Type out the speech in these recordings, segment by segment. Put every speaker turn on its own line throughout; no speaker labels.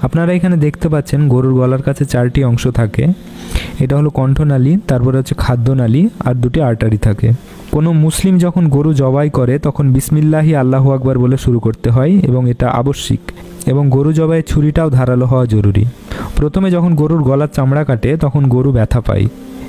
আপনারা এখানে দেখতে পাচ্ছেন গরুর গলার কাছে 4টি অংশ থাকে। এটা হলো কণ্ঠনালী, তারপরে হচ্ছে খাদ্যনালী, আর 2টি আর্টারি থাকে। কোনো মুসলিম যখন গরু জবাই করে তখন বিসমিল্লাহি আল্লাহু আকবার বলে শুরু করতে হয় এবং এটা আবশ্যিক। এবং গরু জবাইয়ের ছুরিটাও ধারালো হওয়া জরুরি। প্রথমে যখন গরুর গলার চামড়া কাটে তখন গরু ব্যথা পায়,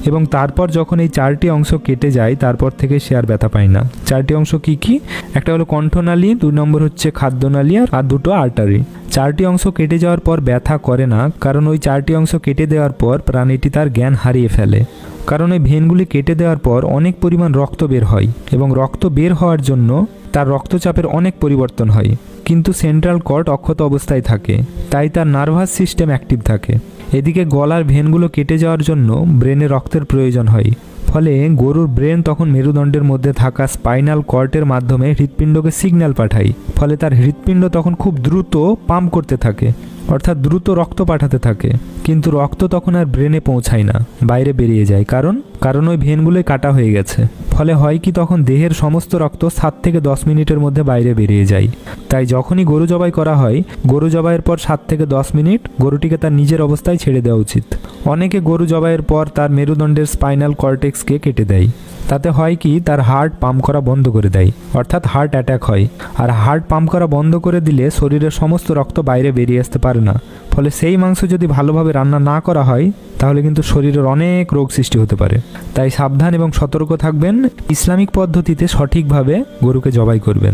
এবং তারপর যখন এই 4টি অংশ কেটে যায় তারপর থেকে সে আর ব্যথা পায় না। 4টি অংশ কি কি? একটা হলো কণ্ঠনালী, 2 নম্বর হচ্ছে খাদ্যনালী, আর 2টো আর্টারি। 4টি অংশ কেটে যাওয়ার পর ব্যথা করে না, কারণ ওই 4টি অংশ কেটে দেওয়ার পর প্রাণীটি তার জ্ঞান হারিয়ে ফেলে। কারণ এই ভেনগুলি কেটে দেওয়ার পর অনেক পরিমাণ রক্ত বের হয়, এবং রক্ত বের হওয়ার জন্য তার রক্তচাপের অনেক পরিবর্তন হয়, কিন্তু সেন্ট্রাল কর্ড অক্ষত অবস্থায় থাকে, তাই তার নার্ভাস সিস্টেম অ্যাক্টিভ থাকে। এদিকে গলার ভেনগুলো কেটে যাওয়ার জন্য ব্রেনে রক্তের প্রয়োজন হয়, ফলে গরুর ব্রেন তখন মেরুদণ্ডের মধ্যে থাকা স্পাইনাল কর্ডের মাধ্যমে হৃৎপিণ্ডকে সিগন্যাল পাঠায়, ফলে তার হৃৎপিণ্ড তখন খুব দ্রুত পাম্প করতে থাকে, অর্থাৎ দ্রুত রক্ত পাঠাতে থাকে। কিন্তু রক্ত তখন আর ব্রেনে পৌঁছায় না, বাইরে বেরিয়ে যায়। কারণ ওই ভেনগুলোই কাটা হয়ে গেছে। ফলে হয় কি, তখন দেহের সমস্ত রক্ত 7 থেকে 10 মিনিটের মধ্যে বাইরে বেরিয়ে যায়। তাই যখনই গরু জবাই করা হয়, গরু জবাইয়ের পর 7 থেকে 10 মিনিট গরুটিকে তার নিজের অবস্থায় ছেড়ে দেওয়া উচিত। অনেকে গরু জবাইয়ের পর তার মেরুদণ্ডের স্পাইনাল কর্টেক্সকে কেটে দেয়। তাতে হয় কি, তার হার্ট পাম্প করা বন্ধ করে দেয়, অর্থাৎ হার্ট অ্যাটাক হয়। আর হার্ট পাম্প করা বন্ধ করে দিলে শরীরের সমস্ত রক্ত বাইরে বেরিয়ে আসতে পারে না। ফলে সেই মাংস যদি ভালোভাবে রান্না না করা হয় তাহলে কিন্তু শরীরের অনেক রোগ সৃষ্টি হতে পারে। তাই সাবধান এবং সতর্ক থাকবেন, ইসলামিক পদ্ধতিতে সঠিকভাবে গরুকে জবাই করবেন।